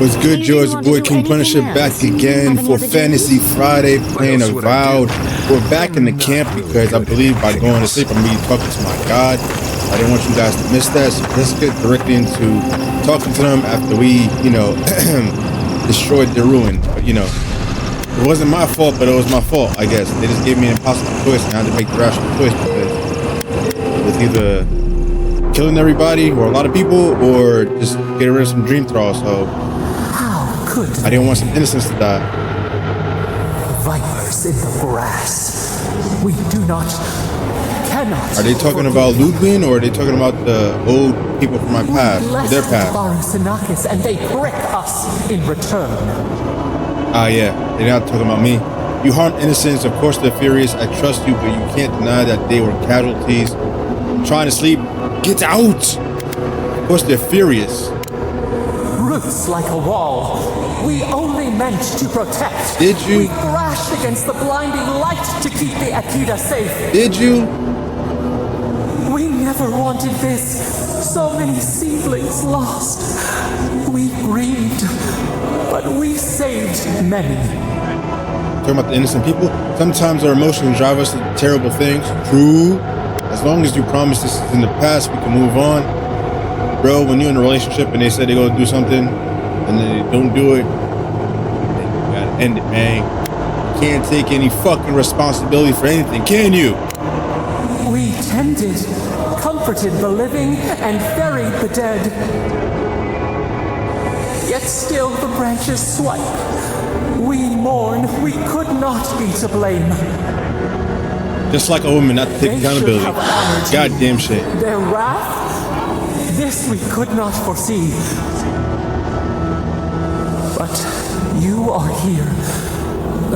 What's good, George? Boy King Punisher back again for Fantasy Friday, playing Avowed. We're back in the camp because I believe by going to sleep, I'm going to be talking to my God. I didn't want you guys to miss that, so let's get directly into talking to them after we, destroyed their ruin. But, it wasn't my fault, but it was my fault, I guess. They just gave me an impossible choice, and I had to make the rational choice because it was either killing everybody or a lot of people or just getting rid of some dream thralls. So I didn't want some innocents to die. Vipers in the grass. We do not, cannot. Are they talking about Ludwig, or are they talking about the old people from my past, their past? And they prick us in return. Yeah, they're not talking about me. You harmed innocents, of course they're furious. I trust you, but you can't deny that they were casualties. I'm trying to sleep. Get out! Of course they're furious. Roots like a wall. We only meant to protect. Did you? We thrashed against the blinding light to keep the Akita safe. Did you? We never wanted this. So many seedlings lost. We grieved, but we saved many. Talking about the innocent people? Sometimes our emotions drive us to terrible things. True. As long as you promise this is in the past, we can move on. Bro, when you're in a relationship and they say they go do something and then they don't do it, then you gotta end it, man. You can't take any fucking responsibility for anything, can you? We tended, comforted the living, and buried the dead. Yet still the branches swipe. We mourn, we could not be to blame. Just like a woman not to take accountability. Goddamn shit. Their wrath? This we could not foresee. But you are here.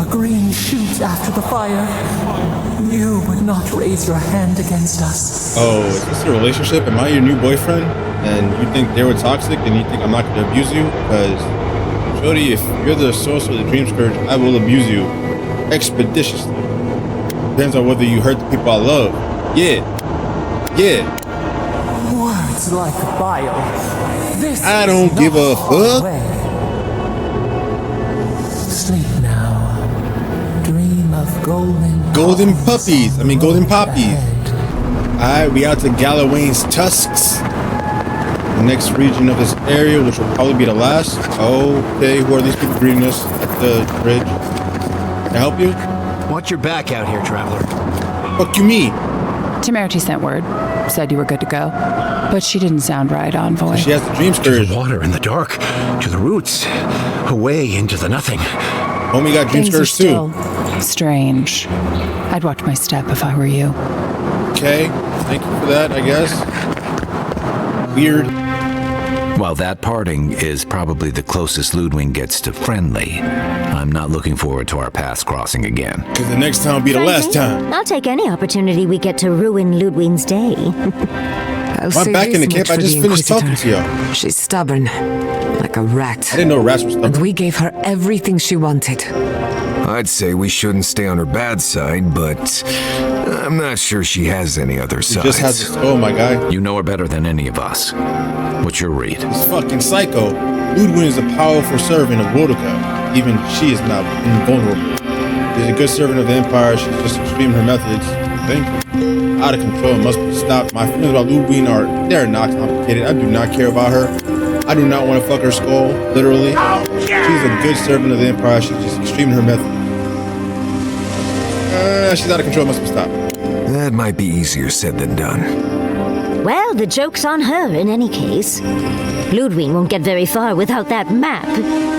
A green shoot after the fire. You would not raise your hand against us. Oh, is this a relationship? Am I your new boyfriend? And you think they were toxic and you think I'm not going to abuse you? Because, Jody, if you're the source of the Dreamscourge, I will abuse you expeditiously. Depends on whether you hurt the people I love. Yeah. Words like bile. This I don't give a fuck. Sleep now. Dream of golden puppies. Golden poppies. Alright, we out to Galawain's Tusks. The next region of this area, which will probably be the last. Okay, who are these people greeting us at the bridge? Can I help you? Watch your back out here, traveler. Fuck you mean? Temerity sent word. Said you were good to go. But she didn't sound right, envoy. She has the Dreamscourge. To the water, in the dark, to the roots, away into the nothing. Homie got Dreamscourge too. Strange. I'd watch my step if I were you. Okay, thank you for that, I guess. Weird. While that parting is probably the closest Ludwig gets to friendly, I'm not looking forward to our paths crossing again. Because the next time will be the last time. I'll take any opportunity we get to ruin Ludwig's day. I'm back in the camp. I just finished talking to y'all. She's stubborn, like a rat. I didn't know rats were stubborn. And we gave her everything she wanted. I'd say we shouldn't stay on her bad side, but I'm not sure she has any other sides. She just has a skull, my guy. You know her better than any of us. What's your read? This fucking psycho. Ludwig is a powerful servant of Boudica. Even she is not invulnerable. She's a good servant of the Empire. She's just extreme in her methods. Out of control, must be stopped. My feelings about Ludwig they're not complicated. I do not care about her. I do not want to fuck her skull, literally. She's a good servant of the Empire. She's just extreme in her methods. She's out of control, must be stopped. That might be easier said than done. Well, the joke's on her in any case. Ludwig won't get very far without that map.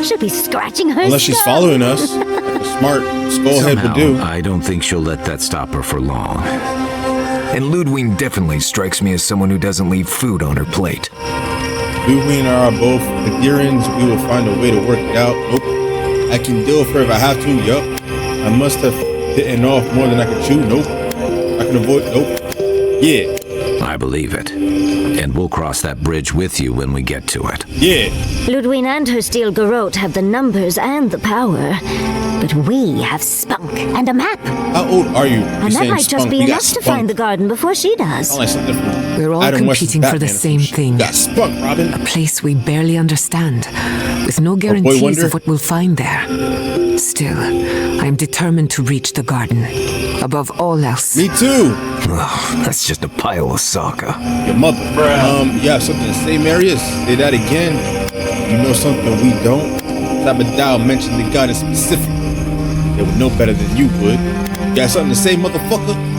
She'll be scratching her Unless she's following us. Like a smart skullhead would do. I don't think she'll let that stop her for long. And Ludwig definitely strikes me as someone who doesn't leave food on her plate. Ludwig and I are both adherents. We will find a way to work it out. Nope. I can deal with her if I have to. Yup. I must have bitten off more than I could chew. Nope. I can avoid. Nope. Yeah. I believe it. In and we'll cross that bridge with you when we get to it. Yeah. Ludwig and her Steel Garrote have the numbers and the power, but we have spunk and a map. How old are you? And that might just be enough to find the garden before she does. Sound like something from We're all Adam West's competing for the Batman. same thing. You got spunk, Robin. A place we barely understand, with no guarantees Wonder? of what we'll find there. Still, I am determined to reach the garden, above all else. Me too. Ugh, that's just a pile of soccer. Your mother. You have something to say, Marius? Say that again. You know something we don't? Sabadao mentioned the garden specifically. They would know better than you would. You got something to say, motherfucker?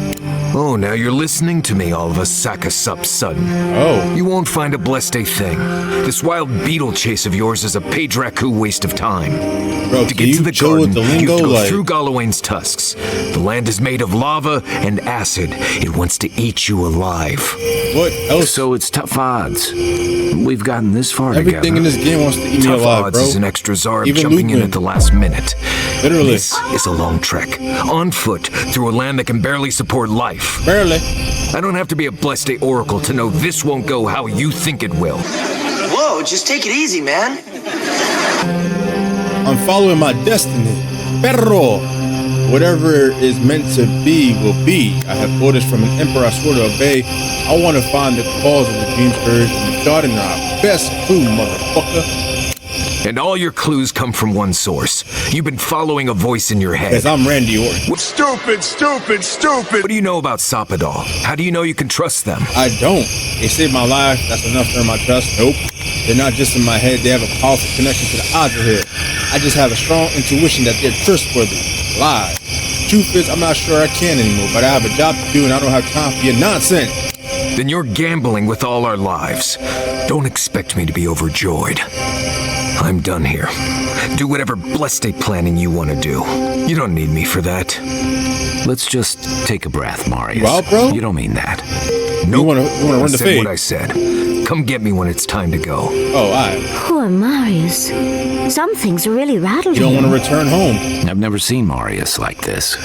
Oh, now you're listening to me all of a sack of sup sudden. Oh. You won't find a blessed a thing. This wild beetle chase of yours is a page raku waste of time. Bro, To get to the chill garden, with the you lingo? have to go Like, through Galawain's tusks. The land is made of lava and acid. It wants to eat you alive. what else? So it's tough odds. We've gotten this far Everything together. in this game wants to eat me Tough alive, odds bro. is an extra Zarb Even jumping in Lukeman. at the last minute. Literally. This is a long trek, on foot, through a land that can barely support life. Barely. I don't have to be a blessed a oracle to know this won't go how you think it will. Whoa, just take it easy, man. I'm following my destiny. Perro. Whatever is meant to be will be. I have orders from an emperor I swore to obey. I want to find the cause of the Dreamscourge and the garden are our best clue, motherfucker. And all your clues come from one source. You've been following a voice in your head. Because I'm Randy Orton. Stupid, stupid, stupid. What do you know about Sapadal? How do you know you can trust them? I don't. They saved my life. That's enough to earn my trust. Nope. They're not just in my head. They have a powerful connection to the Ogre here. I just have a strong intuition that they're trustworthy. Lies. Truth is, I'm not sure I can anymore, but I have a job to do and I don't have time for your nonsense. Then you're gambling with all our lives. Don't expect me to be overjoyed. I'm done here. Do whatever blessed planning you want to do. You don't need me for that. Let's just take a breath, Marius. You out, bro? You don't mean that. Nope. You wanna run I the said fade? what I said. Come get me when it's time to go. Oh, alright. Poor Marius. Something's really rattled You don't him. want to return home. I've never seen Marius like this.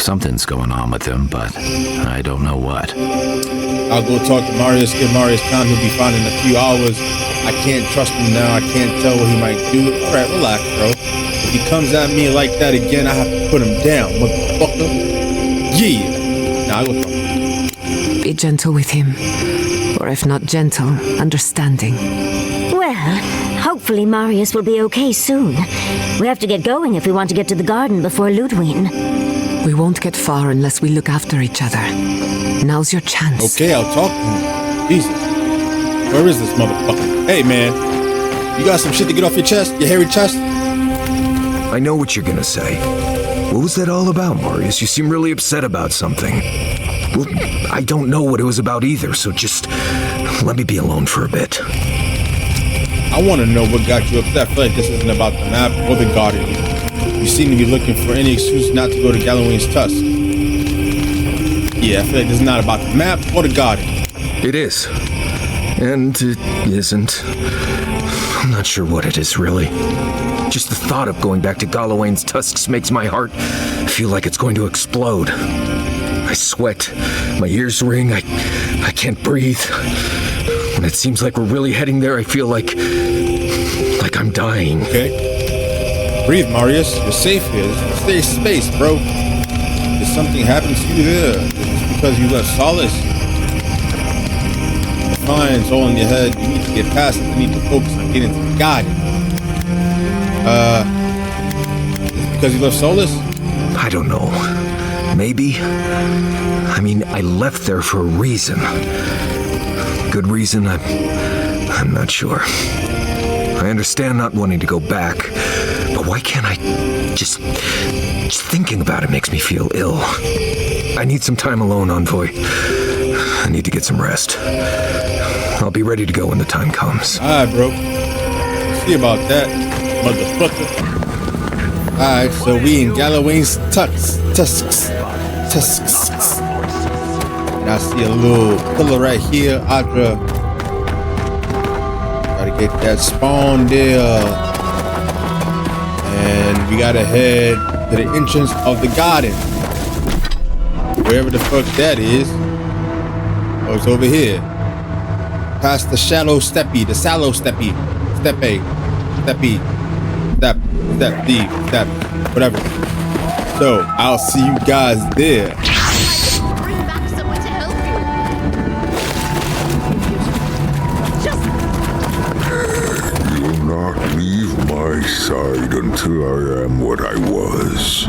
Something's going on with him, but I don't know what. I'll go talk to Marius, give Marius time. He'll be fine in a few hours. I can't trust him now. I can't tell what he might do. Alright, relax, bro. If he comes at me like that again, I have to put him down, motherfucker. Yeah. Now I go talk to him. Be gentle with him. Or if not gentle, understanding. Well, hopefully Marius will be okay soon. We have to get going if we want to get to the garden before Ludwig. We won't get far unless we look after each other. Now's your chance. Okay, I'll talk to him. Jesus. Where is this motherfucker? Hey, man. You got some shit to get off your chest? Your hairy chest? I know what you're gonna say. What was that all about, Marius? You seem really upset about something. Well, I don't know what it was about either, so just let me be alone for a bit. I want to know what got you upset. I feel like this isn't about the map or the garden. You seem to be looking for any excuse not to go to Galawain's Tusks. Yeah, I feel like this is not about the map or the garden. It is. And it isn't. I'm not sure what it is, really. Just the thought of going back to Galawain's Tusks makes my heart feel like it's going to explode. I sweat, my ears ring, I can't breathe. When it seems like we're really heading there, I feel like I'm dying. Okay. Breathe, Marius. You're safe here. Stay space, bro. Did something happen to you there? Is this because you left Solace? Fine, it's all in your head. You need to get past it. You need to focus on getting to the garden. Is it because you left Solace? I don't know. Maybe. I mean, I left there for a reason. Good reason, I'm not sure. I understand not wanting to go back, but why can't I just thinking about it makes me feel ill. I need some time alone, Envoy. I need to get some rest. I'll be ready to go when the time comes. Alright, bro. See about that, motherfucker. Alright, so we in Galawain's Tusks. And I see a little pillar right here. Adra. Gotta get that spawn there. And we gotta head to the entrance of the garden. Wherever the fuck that is. Oh, it's over here. past the shallow steppy, the sallow steppy, step A, step E, step D, step, whatever. So I'll see you guys there. Bring back someone to help you. You'll not leave my side until I am what I was.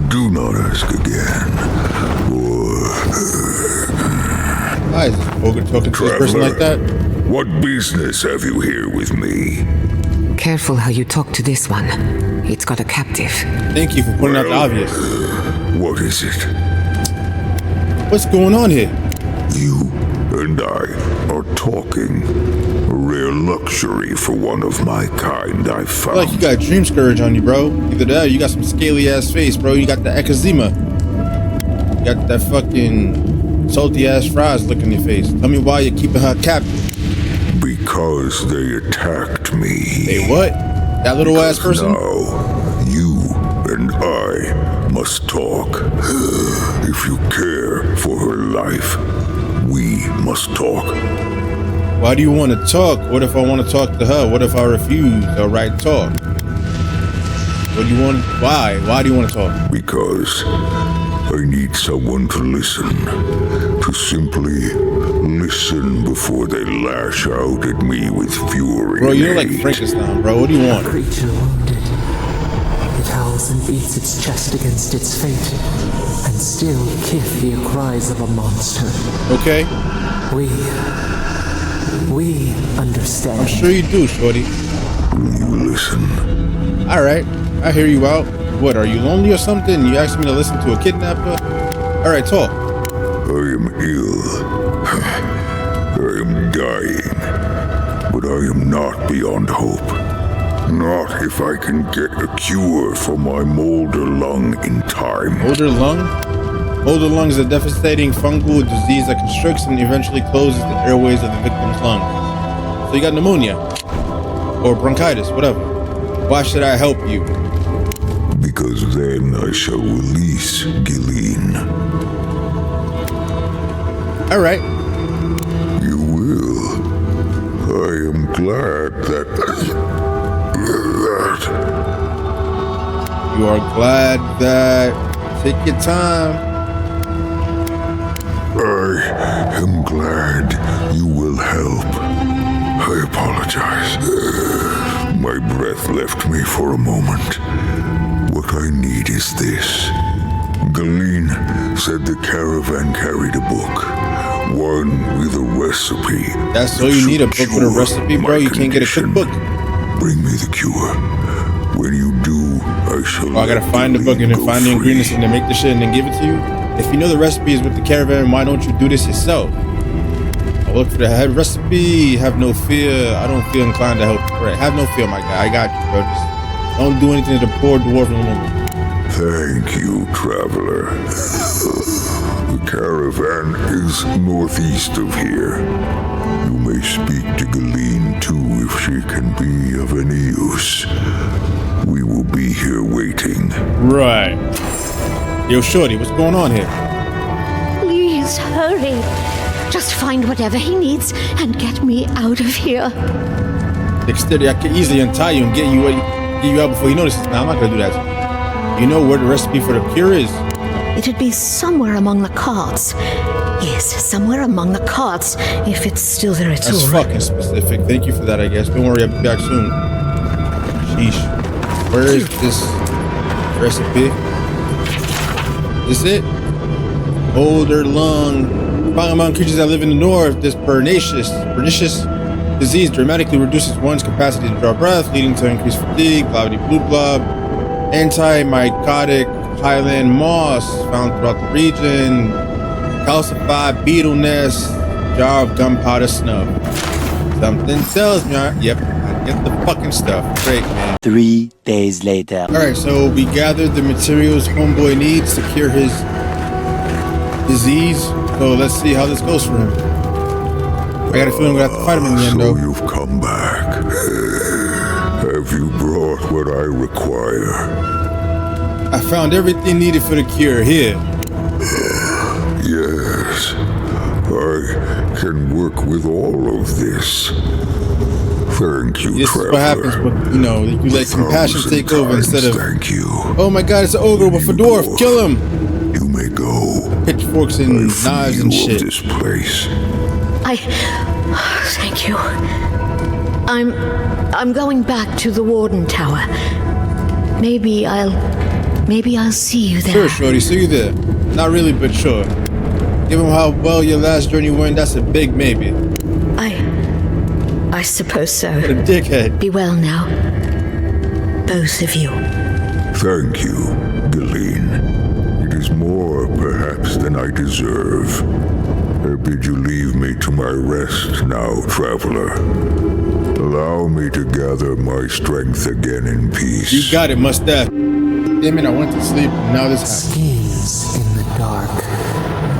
Do not ask again. Why is this ogre talking to this person like that? What business have you here with me? Careful how you talk to this one. It's got a captive. Thank you for pointing out the obvious. What is it? What's going on here? You and I are talking. A rare luxury for one of my kind, I I found. feel like you got Dreamscourge on you, bro. Either that or you got some scaly ass face, bro. You got the eczema. You got that fucking salty ass fries look in your face. Tell me why you're keeping her captive. Because they attacked me. Hey, what? That little ass person? Now, you and I must talk. If you care for her life, we must talk. Why do you want to talk? What if I want to talk to her? What if I refuse the right talk? What do you want? Why? Why do you want to talk? Because I need someone to listen. To simply listen before they lash out at me with fury. Bro, you're like Frankenstein, bro. What do you want? A creature wounded. It howls and beats its chest against its fate, and still Kith hear cries of a monster. Okay. We understand. I'm sure you do, shorty. You listen. Alright, I hear you out. What, are you lonely or something? You asked me to listen to a kidnapper? Alright, talk. I am ill. I am dying. But I am not beyond hope. Not if I can get a cure for my molder lung in time. Molder lung? Molder lung is a devastating fungal disease that constricts and eventually closes the airways of the victim's lungs. So you got pneumonia. Or bronchitis, whatever. Why should I help you? Because then I shall release Galawain. Alright. You will. I am glad that... You are glad that... Take your time. I am glad you will help. I apologize. My breath left me for a moment. What I need is this. Galawain said the caravan carried a book. One with a recipe. That's all you need, a book with a recipe, bro? You can't get a cookbook. Bring me the cure. When you do, I shall... Oh, I gotta find the book and then find the ingredients and then make the shit and then give it to you? If you know the recipe is with the caravan, why don't you do this yourself? I'll look for the head recipe. Have no fear. I don't feel inclined to help. Right. Have no fear, my guy. I got you, bro. Just don't do anything to the poor dwarven woman. Thank you, traveler. The caravan is northeast of here. You may speak to Galawain too if she can be of any use. We will be here waiting. Right. Yo, shorty, what's going on here? Please hurry. Just find whatever he needs and get me out of here. Dexterity, I can easily untie you and get you out before he notices. Nah, I'm not gonna do that. You know where the recipe for the cure is? It'd be somewhere among the carts. Yes, somewhere among the carts, if it's still there at all. That's fucking specific. Thank you for that, I guess. Don't worry, I'll be back soon. Sheesh. Where is this recipe? Is it? Older lung. Found among creatures that live in the north, this pernicious disease dramatically reduces one's capacity to draw breath, leading to increased fatigue, cloudy blue blob, anti-mycotic highland moss found throughout the region, calcified beetle nest, jar of gunpowder snuff. Something tells me, yep, I get the fucking stuff. Great, man. 3 days later. Alright, so we gathered the materials homeboy needs to cure his disease. So let's see how this goes for him. I got a feeling we're gonna have to fight him in the end, though. So you've come back. Have you brought what I require? I found everything needed for the cure here. Yes, I can work with all of this. Thank you, this traveler. is what happens when, you know, you let compassion take over instead of, thank you. Oh my god, it's an ogre with a dwarf, kill him! You may go. Pitchforks and knives and shit. This place. Thank you. I'm going back to the Warden Tower. Maybe I'll see you there. Sure, shorty, see you there. Not really, but sure. Given how well your last journey went, that's a big maybe. I suppose so. What a dickhead. Be well now. Both of you. Thank you, Galawain. It is more, perhaps, than I deserve. I bid you leave me to my rest now, traveler. Allow me to gather my strength again in peace. You got it, mustache. Damn it, I went to sleep, and now this happens. Skins in the dark.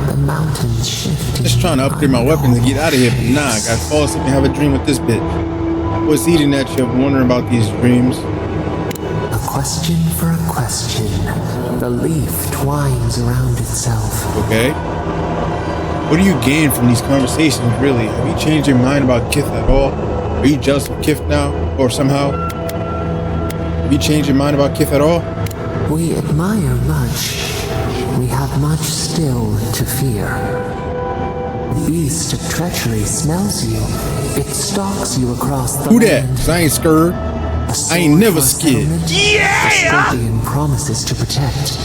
The mountains shifting. Just trying to upgrade my weapons and get out of here, but nah, I gotta fall asleep and have a dream with this bitch. What's eating at you? I'm wondering about these dreams. A question for a question. The leaf twines around itself. Okay. What do you gain from these conversations, really? Have you changed your mind about Kith at all? Are you jealous of Kith now? Or somehow? Have you changed your mind about Kith at all? We admire much. We have much still to fear. The beast of treachery smells you. It stalks you across the Who that? land. 'Cause I ain't scared. I ain't never scared. Yeah! The Scorpion promises to protect.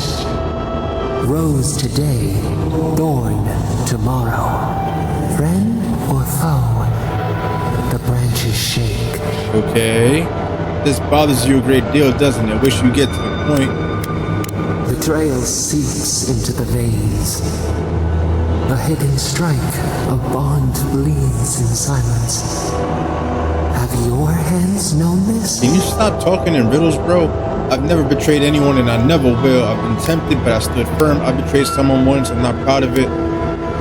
Rose today, thorn tomorrow. Friend or foe, the branches shake. Okay. This bothers you a great deal, doesn't it? Wish you get to the point. Betrayal seeps into the veins. A hidden strike, a bond bleeds in silence. Have your hands known this? Can you stop talking in riddles, bro? I've never betrayed anyone and I never will. I've been tempted, but I stood firm. I betrayed someone once, I'm not proud of it.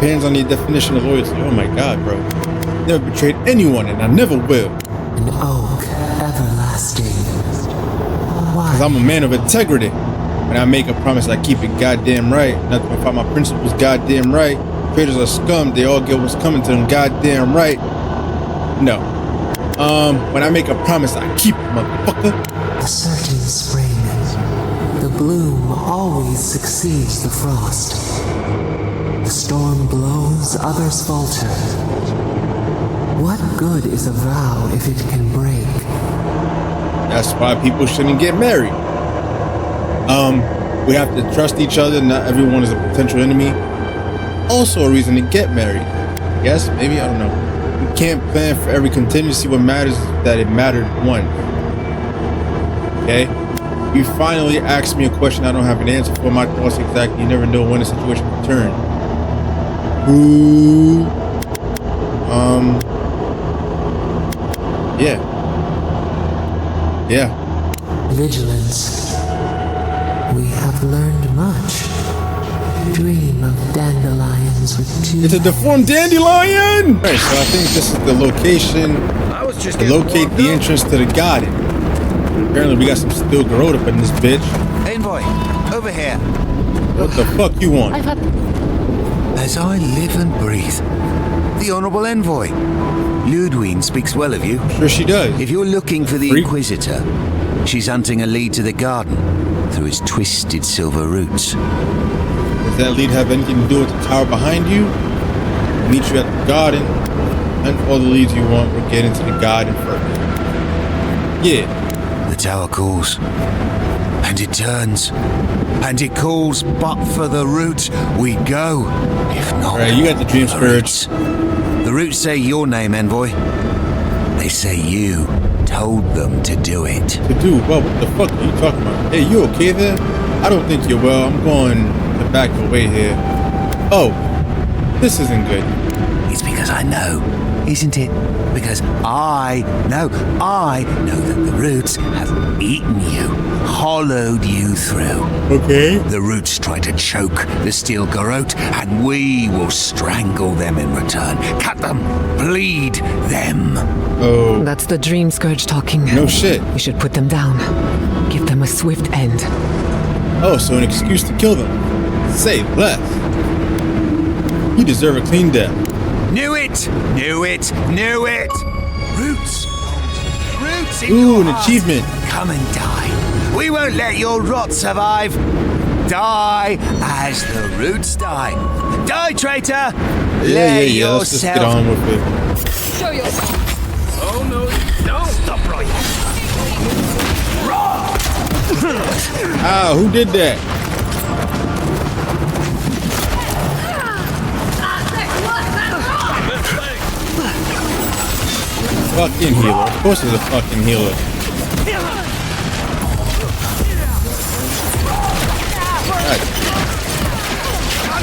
Depends on your definition of loyalty. Oh my god, bro. Never betrayed anyone and I never will. An oak everlasting. Why? Because I'm a man of integrity. When I make a promise, I keep it goddamn right. Nothing will find my principles goddamn right. Traitors are scum, they all get what's coming to them goddamn right. No. When I make a promise, I keep it, motherfucker. A certain spring, the bloom always succeeds the frost. The storm blows, others falter. What good is a vow if it can break? That's why people shouldn't get married. We have to trust each other. Not everyone is a potential enemy. Also a reason to get married. Yes, maybe, I don't know. You can't plan for every contingency. What matters is that it mattered once. Okay? You finally asked me a question I don't have an answer for. My thoughts exactly. You never know when a situation can turn. Ooh. Yeah. Yeah. Vigilance. We have learned much. Dream of dandelions with two. It's a deformed dandelion! Right, so I think this is the location to locate the entrance to the garden. Apparently we got some Steel Garrote up in this bitch. Envoy, over here. What the fuck you want? As I live and breathe, the Honourable Envoy. Ludwine speaks well of you. Sure she does. If you're looking for the Inquisitor, she's hunting a lead to the garden through its twisted silver roots. Does that lead have anything to do with the tower behind you? We'll meet you at the garden. And all the leads you want, we'll get into the garden first. Yeah. The tower calls. And it turns. And it calls, but for the roots, we go. If not, alright, you got the Dreamscourge. The roots say your name, Envoy. They say you told them to do it. To do what? What the fuck are you talking about? Hey, you okay there? I don't think you're well. I'm going to back away here. Oh, this isn't good. It's because I know, isn't it? Because I know that the roots have eaten you, hollowed you through. Okay. The roots try to choke the Steel Garrote, and we will strangle them in return. Cut them, bleed them. Oh. That's the Dreamscourge talking. No shit. We should put them down. Give them a swift end. Oh, so an excuse to kill them. Say less. You deserve a clean death. Knew it! Knew it! Knew it! Roots! Roots in Ooh, your an heart. achievement. Come and die. We won't let your rot survive. Die as the roots die. Die, traitor! Yeah. Let's just get on with it. Show yourself. Oh, no, don't. Stop right. Ah, who did that? Fucking healer. Of course it's a fucking healer. God.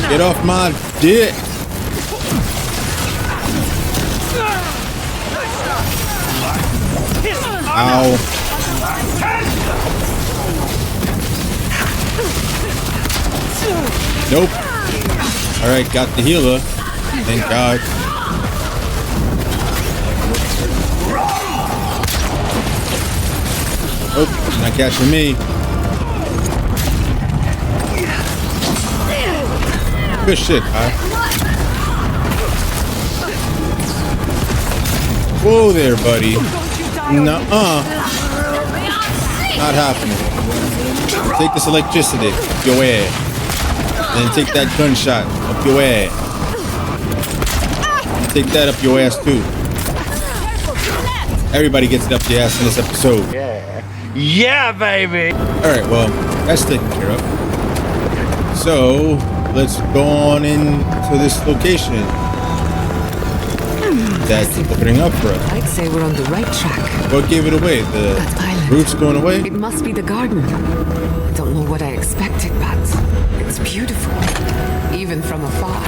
Get off my dick. Ow. Nope. Alright, got the healer. Thank God. Nope, not catching me. Good shit, huh? Whoa there, buddy. Nuh-uh. Not happening. Take this electricity up your ass. Then take that gunshot up your ass. Take that up your ass too. Everybody gets it up the ass in this episode. Yeah, baby! Alright, well, that's taken care of. So, let's go on into this location that's opening up for us. I'd say we're on the right track. What gave it away? The roots going away? It must be the garden. I don't know what I expected, but it's beautiful, even from afar.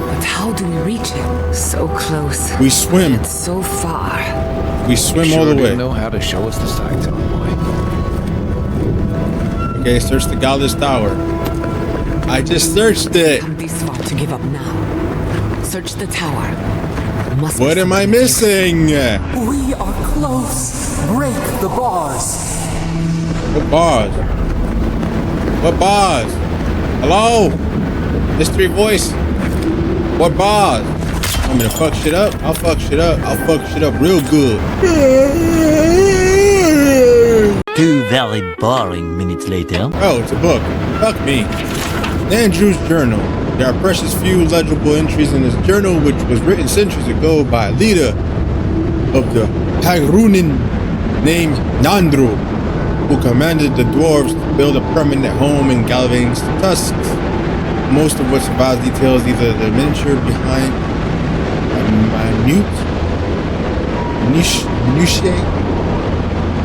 But how do we reach it? So close. We swim. It's so far. We swim all the way. Know how to show us the sights, boy. Okay, search the Godless Tower. I just searched it. Come this far to give up now. Search the tower. What am I missing? We are close. Break the bars. What bars? What bars? Hello? Mystery voice? What bars? Want me to fuck shit up? I'll fuck shit up. I'll fuck shit up real good. 2 very boring minutes later. Oh, it's a book. Fuck me. Andrew's journal. There are precious few legible entries in this journal, which was written centuries ago by a leader of the Hagrunin named Nandru, who commanded the dwarves to build a permanent home in Galawain's Tusks. Most of what survives details either the miniature behind minutiae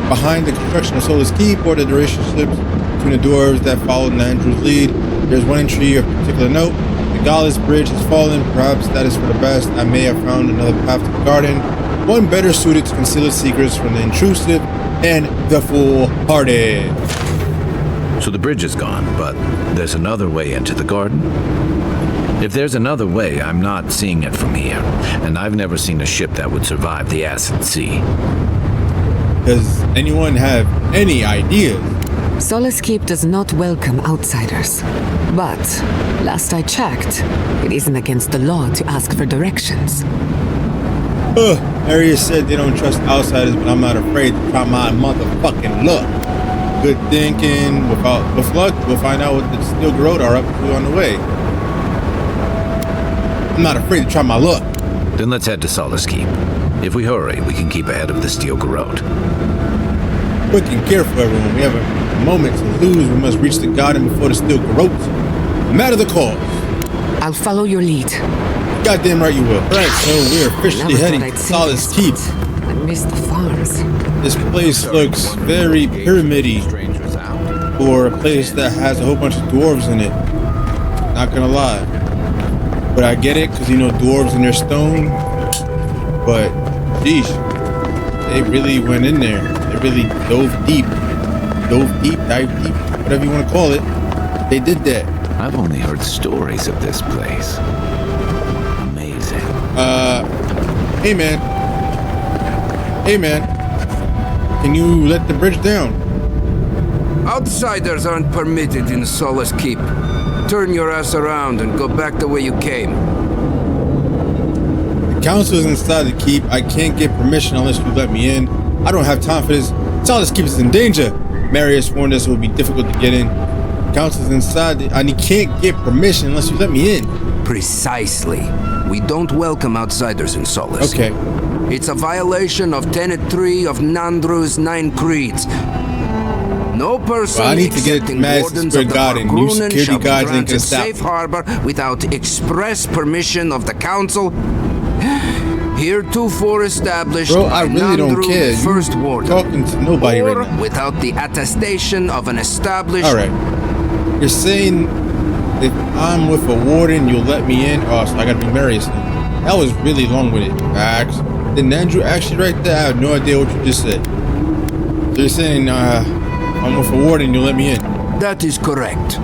behind the construction of Solace Keep or the relationships between the dwarves that followed Nandru's lead. There's one entry of particular note. The Godless Bridge has fallen. Perhaps that is for the best. I may have found another path to the garden, one better suited to conceal its secrets from the intrusive and the foolhardy. So the bridge is gone, but there's another way into the garden? If there's another way, I'm not seeing it from here, and I've never seen a ship that would survive the acid sea. Does anyone have any ideas? Solace Keep does not welcome outsiders. But, last I checked, it isn't against the law to ask for directions. Marius said they don't trust outsiders, but I'm not afraid to try my motherfucking luck. Good thinking. With luck, we'll find out what the Steel Garrote are up to on the way. I'm not afraid to try my luck. Then let's head to Solace Keep. If we hurry, we can keep ahead of the Steel Garrote. Quick and careful, everyone. We have a moment to lose. We must reach the garden before the Steel Garrote. No matter the cause. I'll follow your lead. Goddamn right you will. Alright, so we're officially heading to Solace Keep. I miss the farms. This place looks very pyramid-y for a place that has a whole bunch of dwarves in it. Not gonna lie. But I get it, because you know dwarves and their stone. But, sheesh. They really went in there. They really dove deep. Dive deep, whatever you want to call it. They did that. I've only heard stories of this place. Amazing. Hey man. Hey man. Can you let the bridge down? Outsiders aren't permitted in Solace Keep. Turn your ass around and go back the way you came. Council is inside the keep. I can't get permission unless you let me in. I don't have time for this. Solace Keep is in danger. Marius warned us it would be difficult to get in. Council is inside and he can't get permission unless you let me in. Precisely. We don't welcome outsiders in Solace. Okay. It's a violation of Tenet 3 of Nandru's 9 creeds. No person I need to get excepting Madison wardens Square of the Garden. New Bargrunen security shall be guards ain't gonna granted stop safe me. harbor without express permission of the council. Heretofore established Bro, I by really don't Nandru, care. First You warden. talking to nobody or right now. without the attestation of an established... All right. You're saying if I'm with a warden, you'll let me in? Oh, so I gotta be Marius then. That was really long-winded. Didn't Andrew actually right there? I have no idea what you just said. So you're saying I'm with a warden, you'll let me in? That is correct.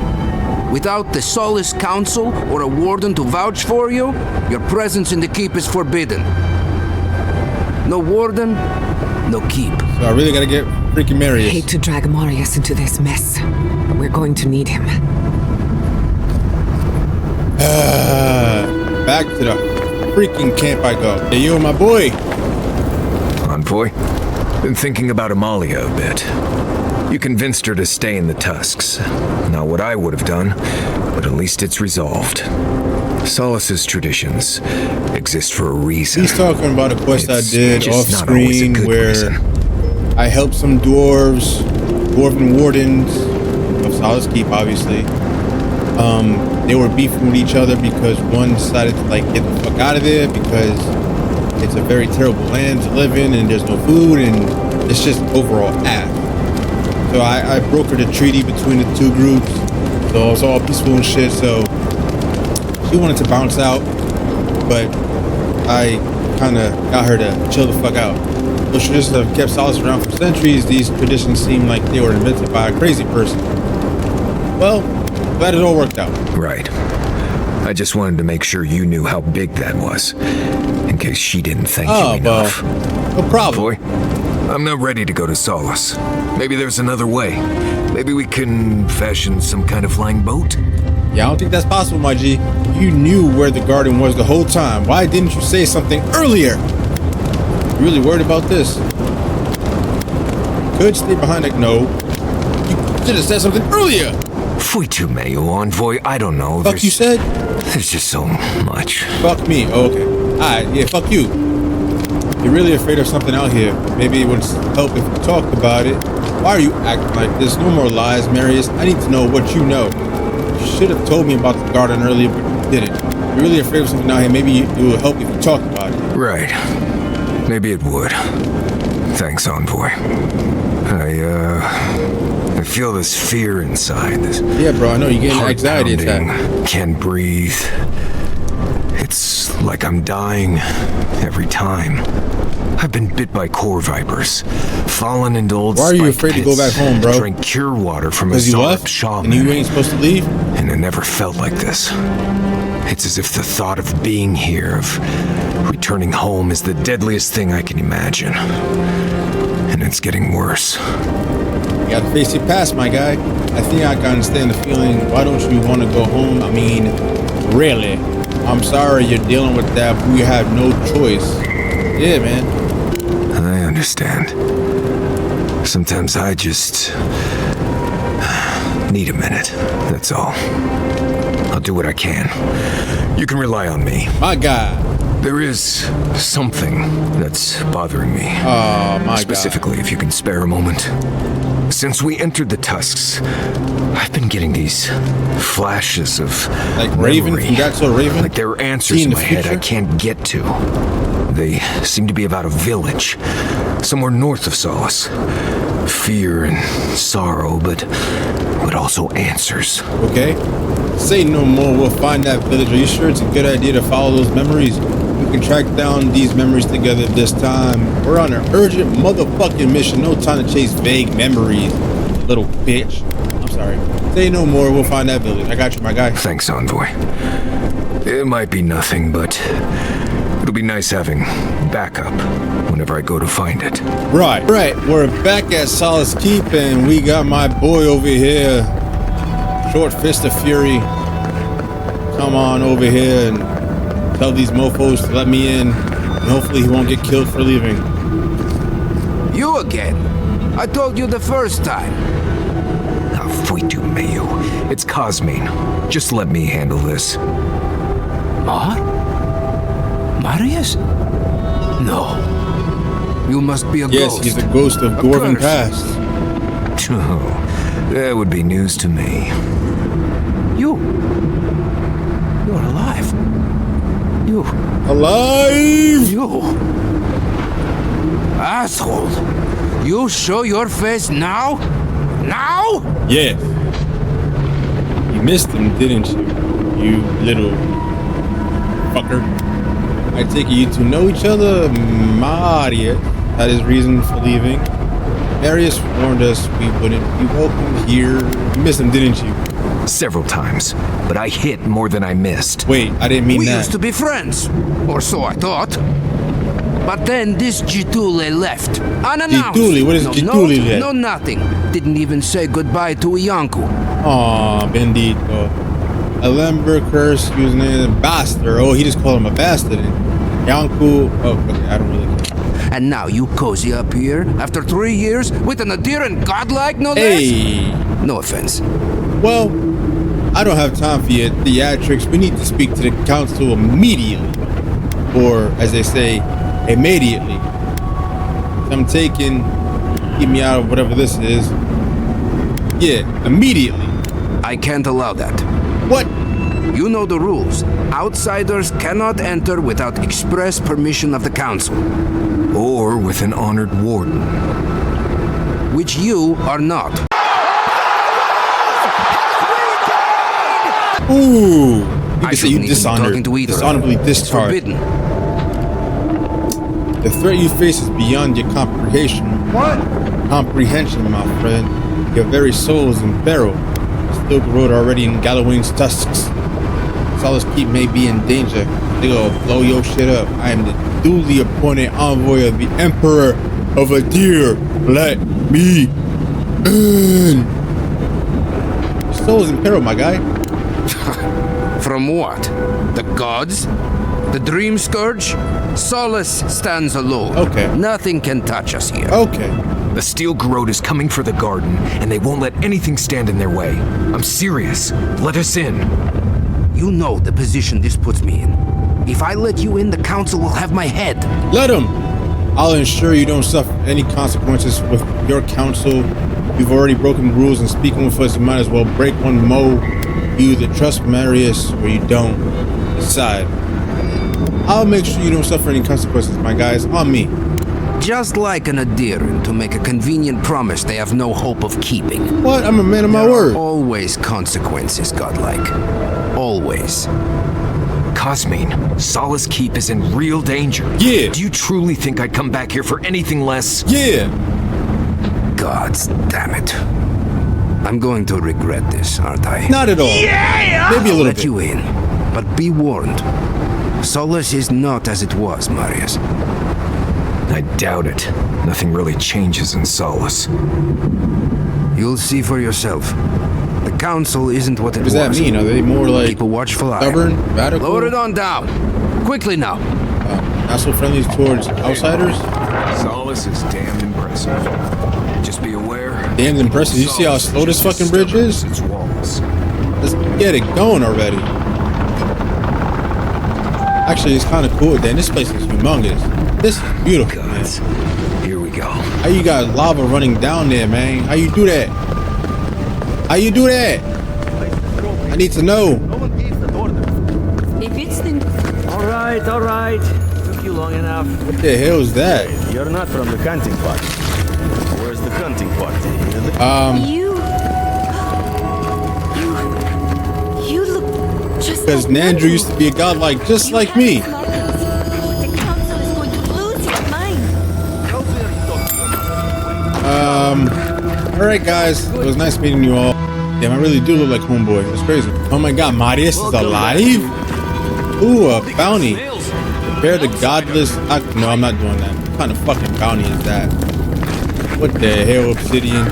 Without the Solace Council or a warden to vouch for you, your presence in the keep is forbidden. No warden, no keep. So I really gotta get freaking Marius. Hate to drag Marius into this mess, but we're going to need him. Back to the freaking camp I go. Hey, you and my boy. Envoy, been thinking about Amalia a bit. You convinced her to stay in the Tusks. Not what I would have done, but at least it's resolved. Solace's traditions exist for a reason. He's talking about a quest I did just off not always a screen good where reason. I helped some dwarves, dwarven wardens of Solace Keep, obviously. They were beefing with each other because one decided to like get the fuck out of there because it's a very terrible land to live in and there's no food and it's just overall ass. So I brokered a treaty between the two groups, so it's all peaceful and shit. So she wanted to bounce out, but I kind of got her to chill the fuck out. So she just have kept Solace around for centuries. These traditions seem like they were invented by a crazy person. Well, glad it all worked out. Right. I just wanted to make sure you knew how big that was, in case she didn't thank you enough. Well, no problem. Boy, I'm not ready to go to Solace. Maybe there's another way. Maybe we can fashion some kind of flying boat? Yeah, I don't think that's possible, my G. You knew where the garden was the whole time. Why didn't you say something earlier? You really worried about this? Could stay behind it. No. You should have said something earlier. Fui tu meio, Envoy. I don't know. Fuck you said? There's just so much. Fuck me. Oh, okay. Alright, yeah, fuck you. You're really afraid of something out here. Maybe it would help if we talked about it. Why are you acting like this? No more lies, Marius. I need to know what you know. You should have told me about the garden earlier, but you didn't. You're really afraid of something out here. Maybe it would help if you talked about it. Right. Maybe it would. Thanks, Envoy. I feel this fear inside. This yeah, bro, I know you're getting anxiety attack. Can't breathe. It's like I'm dying every time. I've been bit by core vipers, fallen into old. Why are you afraid to go back home, bro? Drank cure water from a shaman, and you ain't supposed to leave. And it never felt like this. It's as if the thought of being here, of returning home, is the deadliest thing I can imagine. And it's getting worse. You gotta face your past, my guy. I think I can understand the feeling. Why don't you want to go home? I mean, really? I'm sorry you're dealing with that, but we have no choice. Yeah, man. I understand. Sometimes I just need a minute, that's all. I'll do what I can. You can rely on me. My God. There is something that's bothering me. Oh, my God. Specifically, if you can spare a moment. Since we entered the Tusks, I've been getting these flashes of like Raven from Jack So Raven? Like there are answers in my head I can't get to. They seem to be about a village, somewhere north of Solace. Fear and sorrow, but also answers. Okay. Say no more. We'll find that village. Are you sure it's a good idea to follow those memories? We can track down these memories together this time. We're on an urgent motherfucking mission. No time to chase vague memories, little bitch. I'm sorry. Say no more. We'll find that village. I got you, my guy. Thanks, Envoy. It might be nothing, but it'll be nice having backup whenever I go to find it. Right. We're back at Solace Keep, and we got my boy over here, Short Fist of Fury. Come on over here and Tell these mofos to let me in, and hopefully he won't get killed for leaving. You again? I told you the first time. Fuitu Mayo. It's Cosmine. Just let me handle this. Marius? No. You must be a yes, ghost. Yes, he's a ghost of Dwarven past. Oh, that would be news to me. You're alive. Alive! You. Asshole. You show your face now? Now? Yes. You missed him, didn't you? You little fucker. I take it you two know each other? Marius had his reason for leaving. Marius warned us we wouldn't be welcome here. You missed him, didn't you? Several times, but I hit more than I missed. Wait, I didn't mean that. We used to be friends, or so I thought. But then this Gitule left, unannounced. Gitule? What is Gitule left? No, nothing. Didn't even say goodbye to Iancu. Aw, bendito. A Lember curse using a bastard. Oh, he just called him a bastard. Iancu. Oh, okay, I don't really care. And now you cozy up here after 3 years with an adherent godlike, no less? Hey. No offense. Well, I don't have time for your theatrics. We need to speak to the council immediately. Or, as they say, immediately. I'm taking, keep me out of whatever this is. Yeah, immediately. I can't allow that. What? You know the rules. Outsiders cannot enter without express permission of the council. Or with an honored warden. Which you are not. Ooh. You can say you dishonorably discharged. Forbidden. The threat you face is beyond your comprehension. What? Comprehension, my friend. Your very soul is in peril. Steel Garrote already in Galawain's tusks. Solace Keep may be in danger. They gonna blow your shit up. I am the duly appointed envoy of the Emperor of Adir. Let me in. Your soul is in peril, my guy. From what? The gods? The Dreamscourge? Solace stands alone. Okay. Nothing can touch us here. Okay. The Steel Garrote is coming for the garden, and they won't let anything stand in their way. I'm serious. Let us in. You know the position this puts me in. If I let you in, the council will have my head. Let him! I'll ensure you don't suffer any consequences with your council. You've already broken the rules, and speaking with us, you might as well break one more. You either trust Marius or you don't. Decide. I'll make sure you don't suffer any consequences, my guys. On me. Just like an adherent to make a convenient promise they have no hope of keeping. What? I'm a man of my word. There are always consequences, godlike. Always. Cosmine, Solace Keep is in real danger. Yeah. Do you truly think I'd come back here for anything less? Yeah. Gods damn it. I'm going to regret this, aren't I? Not at all. Yeah! Maybe a little let bit. you in, but be warned. Solace is not as it was, Marius. I doubt it. Nothing really changes in Solace. You'll see for yourself. The council isn't what it was. What does that mean? Are they more like keep a watchful eye? Stubborn, radical? Lower it on down. Quickly now. Not so friendly towards outsiders? Solace is damned impressive. Just be aware. Damn impressive. You see how slow this fucking bridge is? Its walls. Let's get it going already. Actually, it's kind of cool, Dan. This place is humongous. This is beautiful, man. Here we go. How you got lava running down there, man? How you do that? How you do that? I need to know. If it's the... All right. Took you long enough. What the hell is that? You're not from the hunting party. Where's the hunting party? You look just because like Nandrew used to be a godlike just like me. The council is going to lose its mind. Alright guys, it was nice meeting you all. Damn, I really do look like homeboy. It's crazy. Oh my god, Marius is alive? Ooh, a bounty. Prepare the godless... No, I'm not doing that. What kind of fucking bounty is that? What the hell, Obsidian?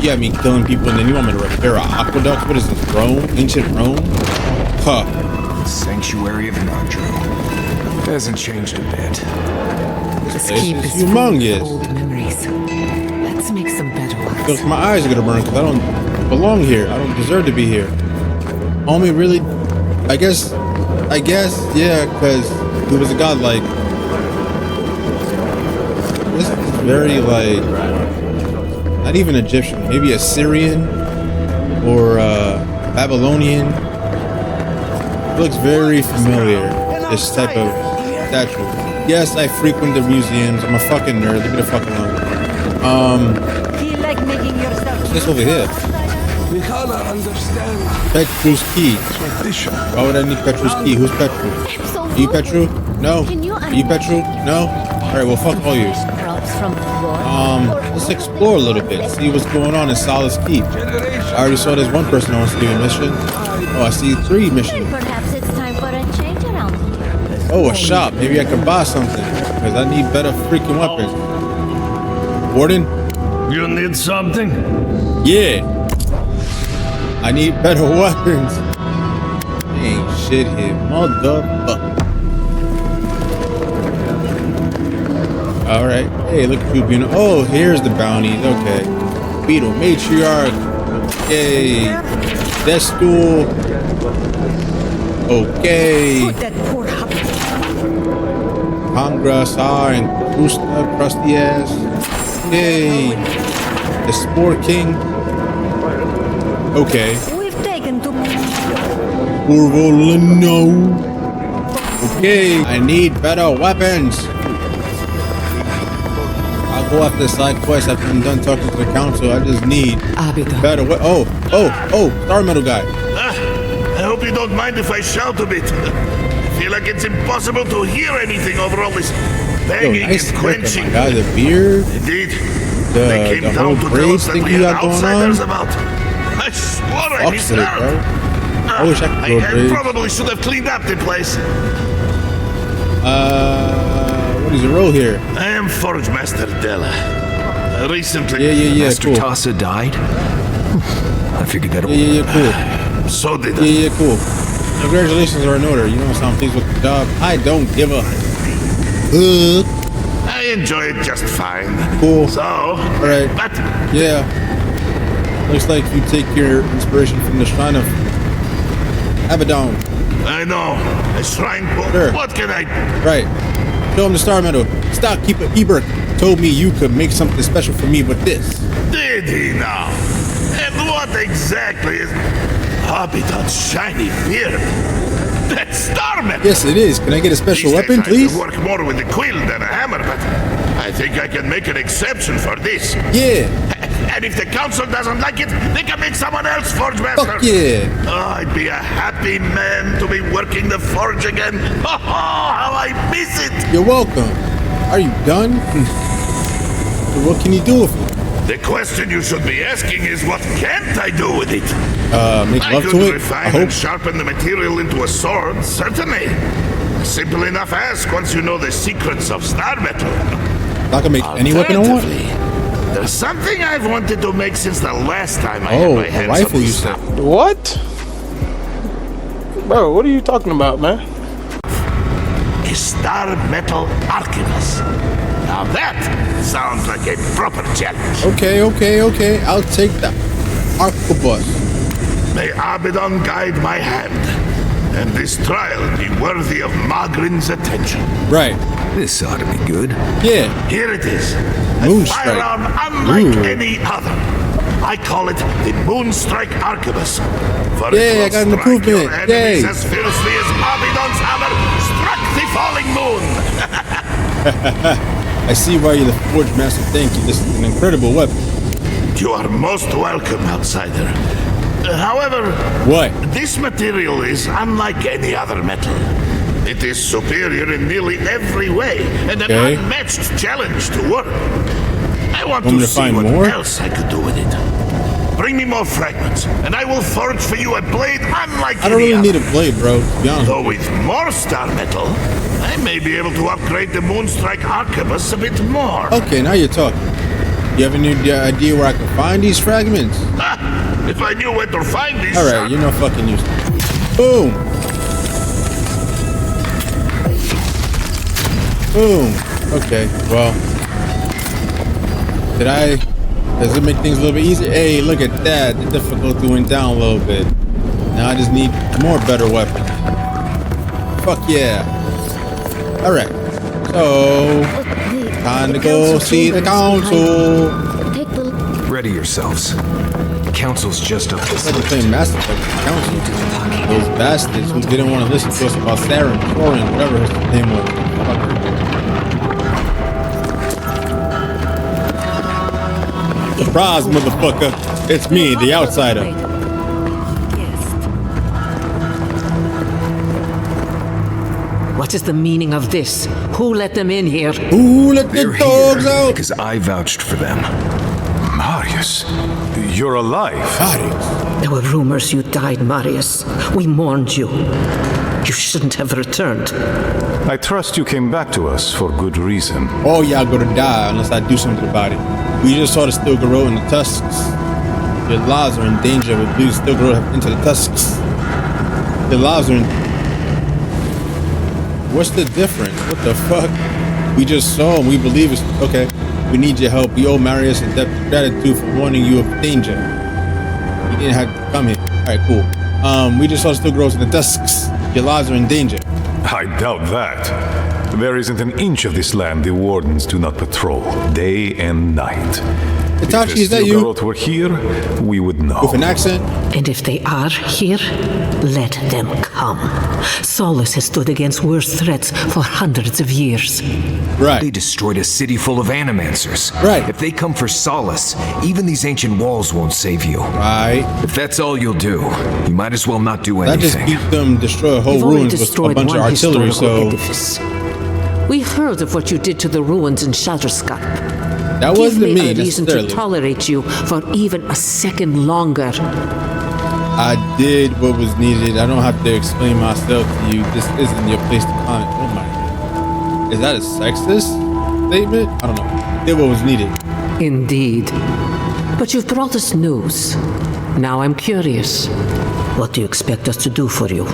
You got me killing people and then you want me to repair an aqueduct? What is this, Rome? Ancient Rome? Huh. Sanctuary of Nandru. Hasn't changed a bit. This keep is humongous. full of old memories. Let's make some better ones. Look, my eyes are gonna burn because I don't belong here. I don't deserve to be here. Homie, really? I guess, yeah, because he was a godlike. This is very, like, not even Egyptian, maybe Assyrian or Babylonian. It looks very familiar, this type of statue. Yes, I frequent the museums. I'm a fucking nerd. Leave me the fuck alone. What's this over here? We cannot understand. Petru's key. Why would I need Petru's key? Who's Petru? Are you Petru? No. Are you Petru? No. All right. Well, fuck all you. Let's explore a little bit. See what's going on in Solace Keep. I already saw there's one person that wants to do a mission. Oh, I see 3 missions. Perhaps it's time for a change around here. Oh, a shop. Maybe I can buy something because I need better freaking weapons. Warden? You need something? Yeah. I need better weapons. Ain't shit here, motherfucker. All right. Hey, look at you being. Oh, here's the bounties. Okay. Beetle matriarch. Okay. Death stool. Okay. Congressar and Gusta, crusty ass. Okay. The Spore King. Okay. We've taken to Urvolino. Okay. I need better weapons. I'll go after the side quest after I'm done talking to the council. I just need better weapons. Oh, Star Metal guy. I hope you don't mind if I shout a bit. I feel like it's impossible to hear anything over all this banging nice and quenching. Guy, the beard. Indeed. They came the down whole to tell us that thing we you had got going outsiders on. about. I swore I missed It, out. bro. I wish I could go braids. Probably should have cleaned up the place. What is your role here? I am Forge Master Della. Recently, Yeah, Master cool. Tassa died? I figured that. Yeah, cool. So did I. Yeah, cool. Congratulations are in order. You know, so I'm pleased with the job. I don't give a. I enjoy it just fine. Cool. So, alright. But yeah. Looks like you take your inspiration from the shrine of Abaddon. I know. A shrine. Sure. What can I? Right. Show him the star medal. Stockkeeper Ebert told me you could make something special for me with this. Did he now? And what exactly is Hobbiton's shiny beard? That's star metal. Yes, it is. Can I get a special These weapon, days I please? can work more with a quill than a hammer, but I think I can make an exception for this. Yeah. And if the council doesn't like it, they can make someone else forge master. Fuck yeah. Oh, I'd be a happy man to be working the forge again. Oh, how I miss it. You're welcome. Are you done? So what can you do with it? The question you should be asking is, what can't I do with it? Make I love could to it? refine and sharpen the material into a sword, certainly. A simple enough ask once you know the secrets of star metal. I can make any weapon I want? There's something I've wanted to make since the last time I had my hands a rifle on you this said. stuff. What? Bro, what are you talking about, man? A star metal arquebus. Now that sounds like a proper challenge. Okay. I'll take that. Arquebus. May Abaddon guide my hand, and this trial be worthy of Magrin's attention. Right. This ought to be good. Yeah. Here it is. A Moonstrike. firearm unlike Ooh. any other. I call it the Moonstrike Arquebus. For Yay, it will I got an strike improvement. your enemies Yay. as fiercely as Abaddon's hammer struck the falling moon. I see why you're the Forge Master. Thank you. This is an incredible weapon. You are most welcome, outsider. However, what? This material is unlike any other metal. It is superior in nearly every way, and an unmatched challenge to work. I want to see find what more? else I could do with it. Bring me more fragments, and I will forge for you a blade unlike I don't any really other. need a blade, bro. To be honest. Though with more star metal, I may be able to upgrade the Moonstrike Arquebus a bit more. Okay, now you're talking. You have any idea where I can find these fragments? If I knew where to find these. All right, you're no fucking use. Boom. Boom. Okay, well. Does it make things a little bit easier? Hey, look at that. The difficulty went down a little bit. Now I just need more better weapons. Fuck yeah. Alright. So, time to go see the council. Ready yourselves. The council's just up this way. Playing Mass Effect with the council. Those bastards who didn't want to listen to us about Saren, Thorin, whatever his name was. Surprise, motherfucker. It's me, the outsider. What is the meaning of this? Who let them in here? Who let the dogs out? Because I vouched for them. Marius, you're alive. Marius. There were rumors you died, Marius. We mourned you. You shouldn't have returned. I trust you came back to us for good reason. Oh, y'all gonna die unless I do something about it. We just saw the Steel Garrote and the Tusks. Your lives are in danger. We believe Steel Garrote have into the Tusks. Your lives are in... What's the difference? What the fuck? We just saw him. We believe it's... Okay. We need your help. We owe Marius a debt of gratitude for warning you of danger. He didn't have to come here. Alright, cool. We just saw the Steel Garrote and the Tusks. Your lives are in danger. I doubt that. There isn't an inch of this land the wardens do not patrol, day and night. Itachi, is that you? If the Steel Garrote were here, we would know. With an accent? And if they are here, let them come. Solace has stood against worse threats for hundreds of years. Right. They destroyed a city full of animancers. Right. If they come for Solace, even these ancient walls won't save you. Right. If that's all you'll do, you might as well not do anything. That just beat them, destroy a whole ruins with a bunch of artillery, so... Edifice. We heard of what you did to the ruins in Shatterskull. That wasn't me, Give me a reason to necessarily. tolerate you for even a second longer. I did what was needed. I don't have to explain myself to you. This isn't your place to comment. Oh my God. Is that a sexist statement? I don't know. Did what was needed. Indeed. But you've brought us news. Now I'm curious. What do you expect us to do for you?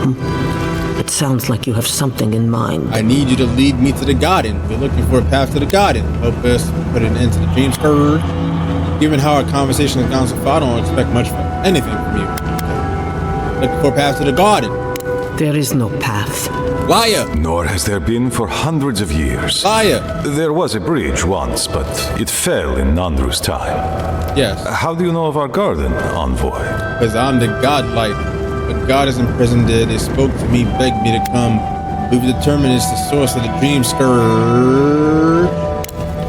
It sounds like you have something in mind. I need you to lead me to the garden. We're looking for a path to the garden. Help us put an end to the Dreamscourge. Given how our conversation has gone so far, I don't expect much for anything from you. Looking for a path to the garden. There is no path. Liar! Nor has there been for hundreds of years. Liar! There was a bridge once, but it fell in Nandru's time. Yes. How do you know of our garden, envoy? Because I'm the godlike. The god is imprisoned there. They spoke to me, begged me to come. We've determined it's the source of the Dreamscourge.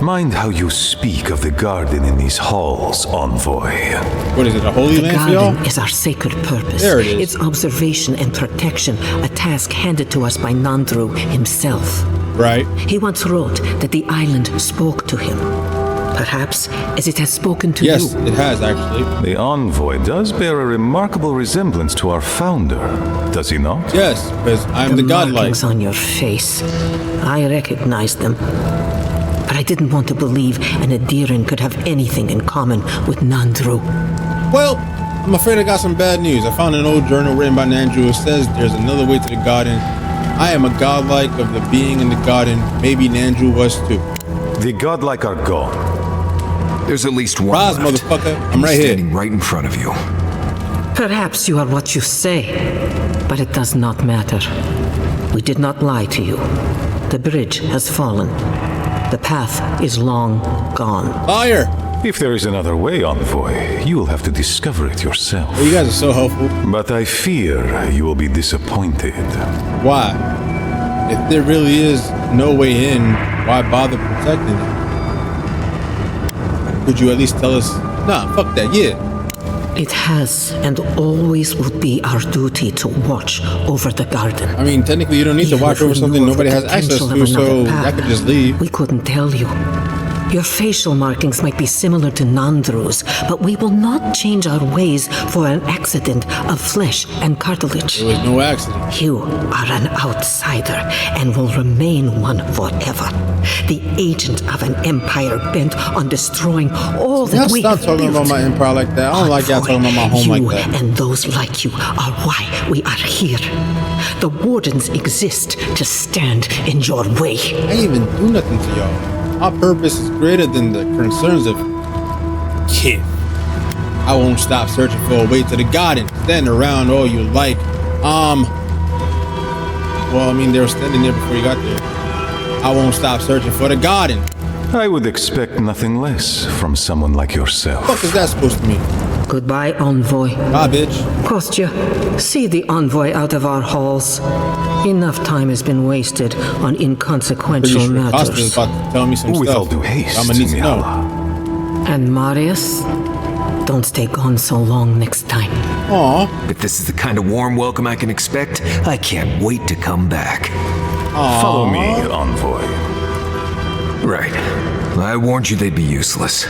Mind how you speak of the garden in these halls, envoy. What is it, a holy land for y'all? The garden is our sacred purpose. There it is. Its observation and protection, a task handed to us by Nandru himself. Right. He once wrote that the island spoke to him. Perhaps as it has spoken to you. Yes, it has actually. The envoy does bear a remarkable resemblance to our founder, does he not? Yes, because I'm the godlike. Markings on your face. I recognize them. But I didn't want to believe an Adiran could have anything in common with Nandru. Well, I'm afraid I got some bad news. I found an old journal written by Nandru. It says there's another way to the garden. I am a godlike of the being in the garden. Maybe Nandru was too. The godlike are gone. There's at least one Rise, left. motherfucker. I'm right here. Standing right in front of you. Perhaps you are what you say, but it does not matter. We did not lie to you. The bridge has fallen. The path is long gone. Liar! If there is another way, envoy, you will have to discover it yourself. Well, you guys are so helpful. But I fear you will be disappointed. Why? If there really is no way in, why bother protecting it? Could you at least tell us? Nah, fuck that, yeah. It has and always will be our duty to watch over the garden. I mean, technically you don't need to watch over something nobody has access to, so I could just leave. We couldn't tell you. Your facial markings might be similar to Nandru's, but we will not change our ways for an accident of flesh and cartilage. There was no accident. You are an outsider and will remain one forever. The agent of an empire bent on destroying all that we have Stop talking about my empire like that. I don't like y'all talking about my home like that. And those like you are why we are here. The wardens exist to stand in your way. I ain't even do nothing to y'all. My purpose is greater than the concerns of kid. I won't stop searching for a way to the garden. Stand around all you like. Well, I mean, they were standing there before you got there. I won't stop searching for the garden. I would expect nothing less from someone like yourself. What the fuck is that supposed to mean? Goodbye, envoy. Bye, bitch. Kostya, see the envoy out of our halls. Enough time has been wasted on inconsequential matters. Costa's about to tell me some With stuff. all due haste, I'm gonna need to know. And Marius, don't stay gone so long next time. Aww. If this is the kind of warm welcome I can expect, I can't wait to come back. Aww. Follow me, envoy. Right. I warned you they'd be useless.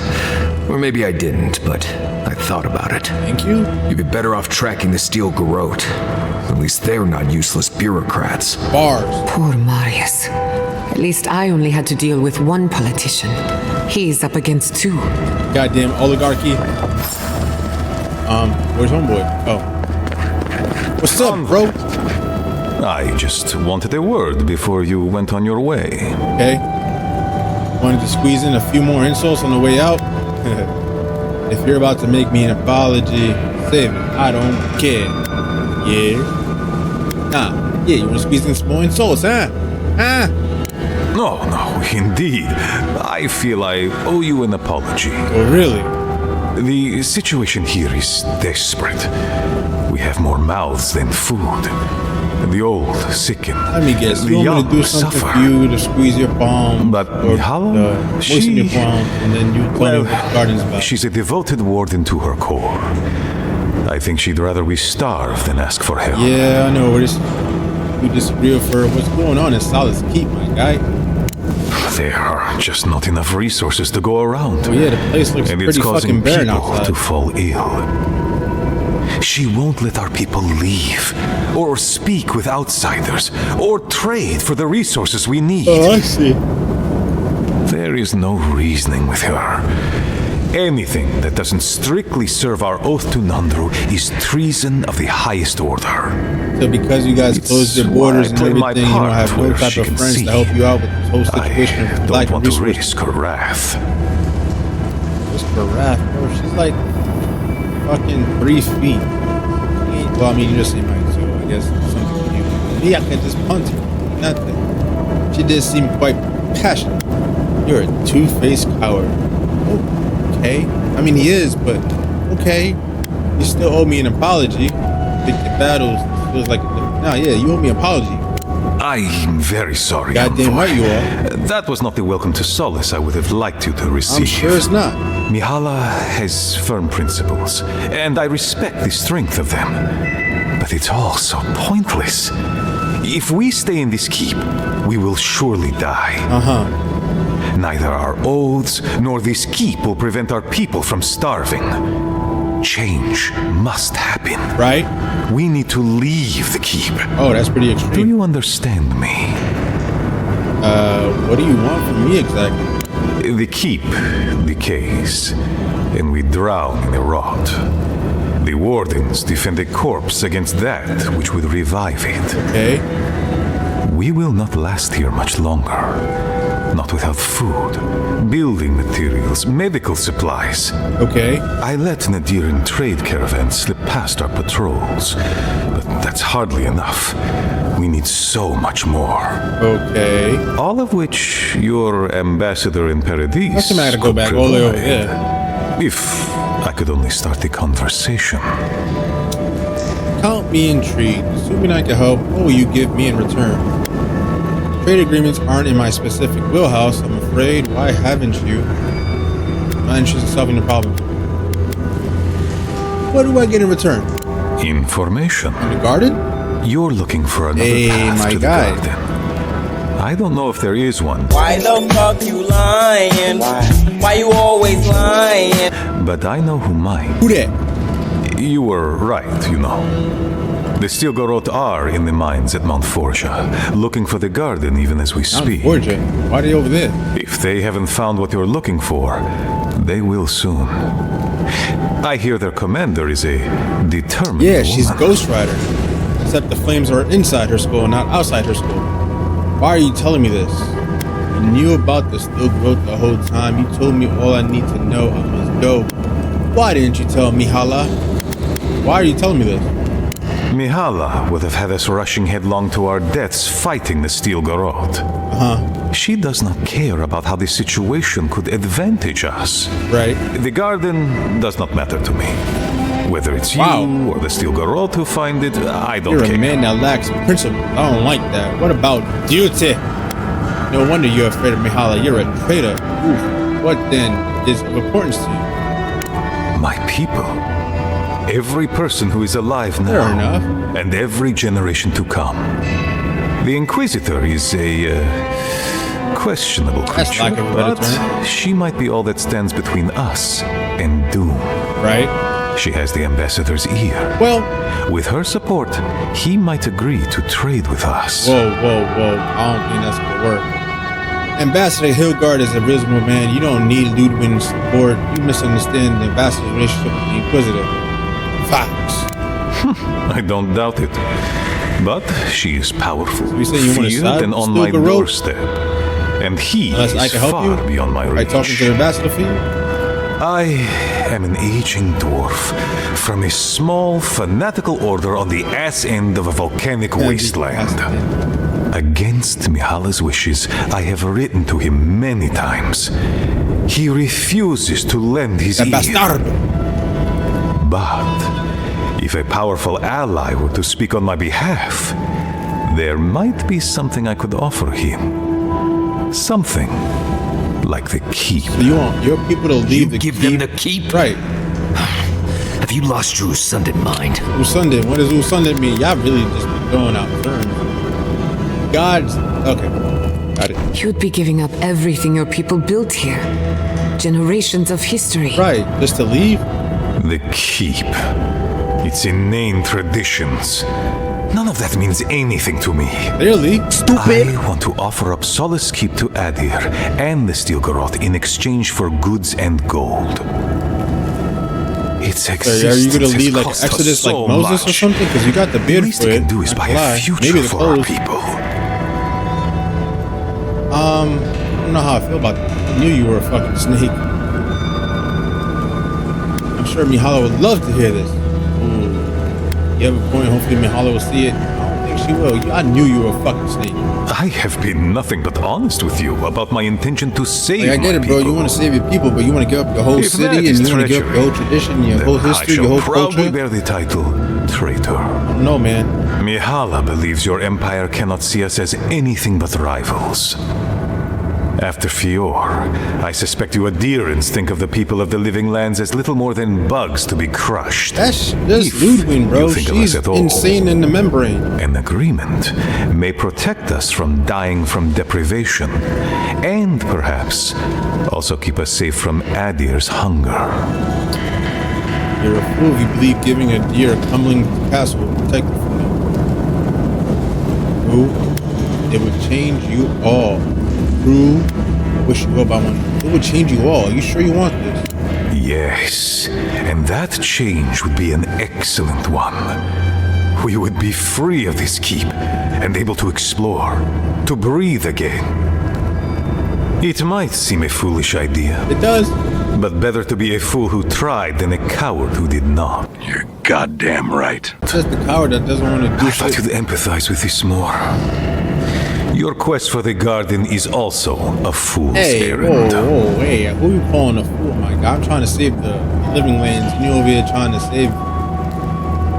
Or maybe I didn't, but I thought about it. Thank you. You'd be better off tracking the Steel Garrote. At least they're not useless bureaucrats. Bars. Poor Marius. At least I only had to deal with one politician. He's up against two. Goddamn oligarchy. Where's homeboy? Oh. What's up, bro? I just wanted a word before you went on your way. Okay. Wanted to squeeze in a few more insults on the way out. If you're about to make me an apology, save it. I don't care. Yeah. Nah. Yeah, you want to squeeze in some more insults, huh? Huh? No, indeed. I feel I owe you an apology. Oh, really? The situation here is desperate. We have more mouths than food. The old sicken. Let me guess. The You want young me to do something suffer. for you to squeeze your palm? But or Mihala, moisten your palm, and then you tell me what the garden's about. she's a devoted warden to her core. I think she'd rather we starve than ask for help. Yeah, I know. We disagree with her. What's going on in Solace Keep, my guy? There are just not enough resources to go around. Oh yeah, the place looks and pretty it's causing fucking barren people outside. to fall ill. She won't let our people leave, or speak with outsiders, or trade for the resources we need. Oh, I see. There is no reasoning with her. Anything that doesn't strictly serve our oath to Nandru is treason of the highest order. So because you guys closed your borders and everything, you don't have no type of friends to help you out with this whole situation. I don't want to risk her wrath. Risk her wrath, bro. She's like fucking 3 feet. Well, I mean, you just seem like so. I guess some people you. Me, I can just punt her. Nothing. She did seem quite passionate. You're a two-faced coward. Okay. I mean, he is, but okay. You still owe me an apology. The battles feels like nah, yeah, you owe me an apology. I'm very sorry. Goddamn right you are. That was not the welcome to Solace I would have liked you to receive. I'm sure it's not. Mihala has firm principles, and I respect the strength of them. But it's all so pointless. If we stay in this keep, we will surely die. Neither our oaths nor this keep will prevent our people from starving. Change must happen. Right? We need to leave the keep. Oh, that's pretty extreme. Do you understand me? What do you want from me exactly? The keep decays, and we drown in a rot. The wardens defend a corpse against that which would revive it. Okay. We will not last here much longer. Not without food, building materials, medical supplies. Okay. I let Nadiran trade caravans slip past our patrols, but that's hardly enough. We need so much more. Okay. All of which your ambassador in Paradise. What's the matter? Go back all the way over there. If I could only start the conversation. Count me intrigued. Assuming I can help, what will you give me in return? Trade agreements aren't in my specific wheelhouse, I'm afraid. Why haven't you? My interest in solving the problem. What do I get in return? Information. In the garden? You're looking for another path my to guy. the garden. I don't know if there is one. Why the fuck you lying? Why you always lying? But I know who might. Who that? You were right, you know. The Steel Garrote are in the mines at Mount Forja, looking for the garden even as we speak. Mount Forja? Why are they over there? If they haven't found what you're looking for, they will soon. I hear their commander is a determined Yeah, she's woman. Ghost Rider. Except the flames are inside her skull, not outside her skull. Why are you telling me this? You knew about the Steel Garrote the whole time. You told me all I need to know. I must go. Why didn't you tell me, Hala? Why are you telling me this? Mihala would have had us rushing headlong to our deaths fighting the Steel Garrote. She does not care about how the situation could advantage us. Right. The garden does not matter to me. Whether it's you or the Steel Garrote who find it, I don't care. You're a man that lacks principle. I don't like that. What about duty? No wonder you're afraid of Mihala. You're a traitor. Oof. What then is of importance to you? My people. Every person who is alive now. Fair enough. And every generation to come. The Inquisitor is a questionable creature, but she might be all that stands between us and doom. Right. She has the Ambassador's ear. Well, with her support, he might agree to trade with us. Whoa. I don't think that's gonna work. Ambassador Hilgard is a reasonable man. You don't need Ludwig's support. You misunderstand the Ambassador's relationship with the Inquisitor. Facts. I don't doubt it. But she is powerful, So you say you want to feared, side and with on Steel my Garrote? doorstep. And he Unless I is can help far you? beyond my By reach. talking to the Ambassador for you? I am an aging dwarf from a small, fanatical order on the ass end of a volcanic wasteland. Against Mihala's wishes, I have written to him many times. He refuses to lend his ear. But if a powerful ally were to speak on my behalf, there might be something I could offer him. Something like the keep. So you want your people to leave the give keep? them the keep? Right. Have you lost your Usundid mind? Usundid? What does Usundid mean? Y'all really just be throwing out terms. Gods. Okay. Got it. You'd be giving up everything your people built here. Generations of history. Right. Just to leave? The keep. Its inane traditions. None of that means anything to me. Really? Stupid. I want to offer up Solace Keep to Adir and the Steel Garrote in exchange for goods and gold. Its existence Are you going to lead like cost Exodus us so like Moses much. or something? Because you got the beard The least for it it. can do is buy a future Maybe the for our clothes. people. I don't know how I feel about that. I knew you were a fucking snake. I'm sure Mihala would love to hear this. Ooh. You have a point. Hopefully Mihala will see it. I don't think she will. I knew you were a fucking snake. I have been nothing but honest with you about my intention to save Like, I get my it, bro. people. You want to save your people, but you want to give up your whole If city that and is you want to give up your whole tradition, your whole then history, I shall your whole proudly culture. bear the title traitor. No, man. Mihala believes your empire cannot see us as anything but rivals. After Fior, I suspect you Adirans think of the people of the living lands as little more than bugs to be crushed. That's Ludwig, bro. You think of She's us at all. insane in the membrane. An agreement may protect us from dying from deprivation, and perhaps also keep us safe from Adir's hunger. You're a fool if you believe giving a deer a tumbling castle will protect you from them. Who? It would change you all. True. Wish you up, I want. It would change you all. Are you sure you want this? Yes, and that change would be an excellent one. We would be free of this keep and able to explore, to breathe again. It might seem a foolish idea. It does. But better to be a fool who tried than a coward who did not. You're goddamn right. It's just the coward that doesn't want to do I thought you'd empathize with this more. Your quest for the garden is also a fool's errand. Hey, who you calling a fool, my God? I'm trying to save the living lands, and you over here trying to save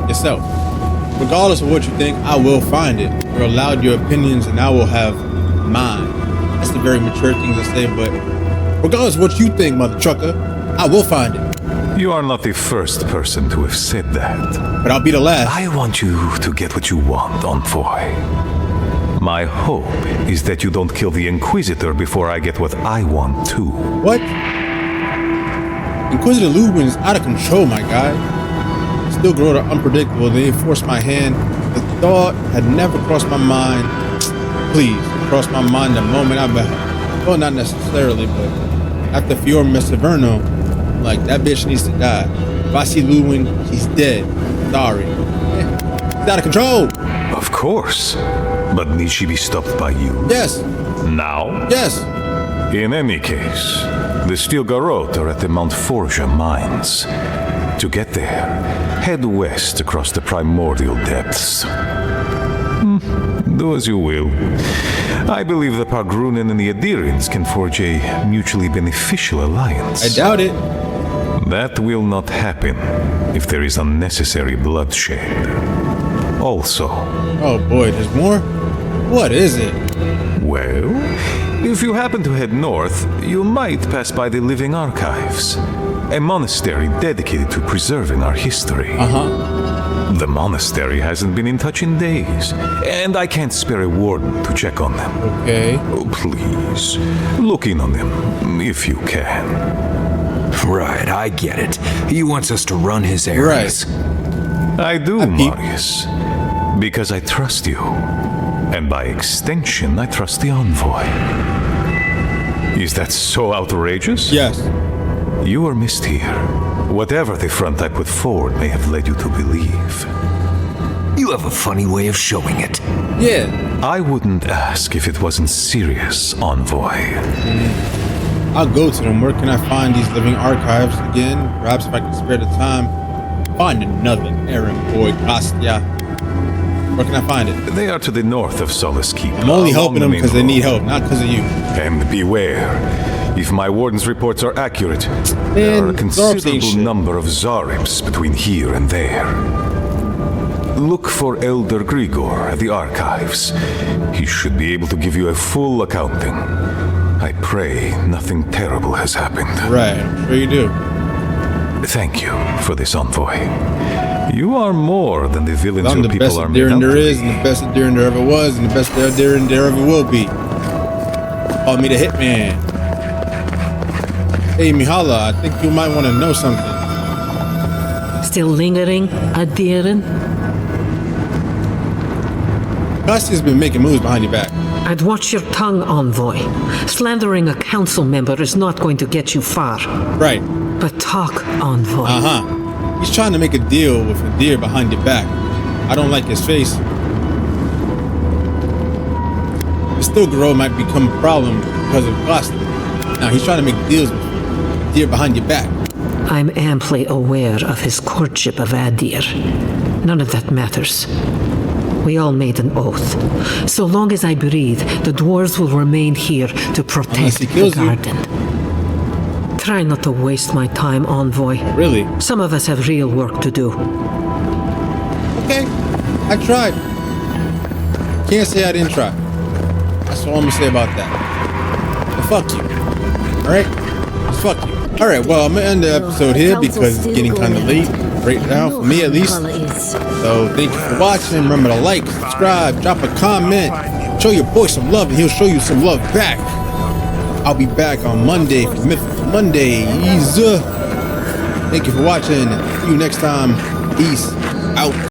yourself. Regardless of what you think, I will find it. You're allowed your opinions, and I will have mine. That's the very mature thing to say, but regardless of what you think, mother trucker, I will find it. You are not the first person to have said that. But I'll be the last. I want you to get what you want, Envoy. My hope is that you don't kill the Inquisitor before I get what I want too. What? Inquisitor Ludwig is out of control, my guy. Steel Garrote are unpredictable. They forced my hand. The thought had never crossed my mind. Please, crossed my mind the moment I met her. Well, not necessarily, but after Fiora Severno, like, that bitch needs to die. If I see Ludwig, she's dead. Sorry. It's out of control. Of course. But need she be stopped by you? Yes. Now? Yes. In any case, the Steel Garrote are at the Mount Forja mines. To get there, head west across the primordial depths. Do as you will. I believe the Pargrunen and the Adirians can forge a mutually beneficial alliance. I doubt it. That will not happen if there is unnecessary bloodshed. Also... Oh boy, there's more? What is it? Well, if you happen to head north, you might pass by the Living Archives, a monastery dedicated to preserving our history. Uh-huh. The monastery hasn't been in touch in days, and I can't spare a warden to check on them. Okay. Oh, please, look in on them, if you can. Right, I get it. He wants us to run his errands. Right. I do, Marius, because I trust you. And by extension, I trust the envoy. Is that so outrageous? Yes. You are missed here. Whatever the front I put forward may have led you to believe. You have a funny way of showing it. Yeah. I wouldn't ask if it wasn't serious, envoy. I'll go to them. Where can I find these living archives again? Perhaps if I can spare the time, find another errand boy, Kostya. Where can I find it? They are to the north of Solace Keep. I'm only helping them because they need help, not because of you. And beware, if my warden's reports are accurate, there are a considerable number of Zarips between here and there. Look for Elder Grigor at the archives. He should be able to give you a full accounting. I pray nothing terrible has happened. Right, I'm sure you do. Thank you for this, envoy. You are more than the villains your people are made out to be. I'm the best Adirian there is, and the best Adirian there ever was, and the best Adirian there ever will be. Call me the Hitman. Hey, Mihala, I think you might want to know something. Still lingering, Adirian? Kostya's been making moves behind your back. I'd watch your tongue, envoy. Slandering a council member is not going to get you far. Right. But talk, envoy. Uh-huh. He's trying to make a deal with a deer behind your back. I don't like his face. The Steel Garrote might become a problem because of Kostya. Now he's trying to make deals with a deer behind your back. I'm amply aware of his courtship of Adir. None of that matters. We all made an oath. So long as I breathe, the dwarves will remain here to protect the garden. Try not to waste my time, envoy. Really? Some of us have real work to do. Okay, I tried. Can't say I didn't try. That's all I'm gonna say about that. But fuck you. Alright? Just fuck you. Alright, well, I'm gonna end the episode here because it's getting kind of late. Right now, for me at least. So thank you for watching. Remember to like, subscribe, drop a comment. Show your boy some love and he'll show you some love back. I'll be back on Monday for Mythical Mondays. Thank you for watching. See you next time. Peace out.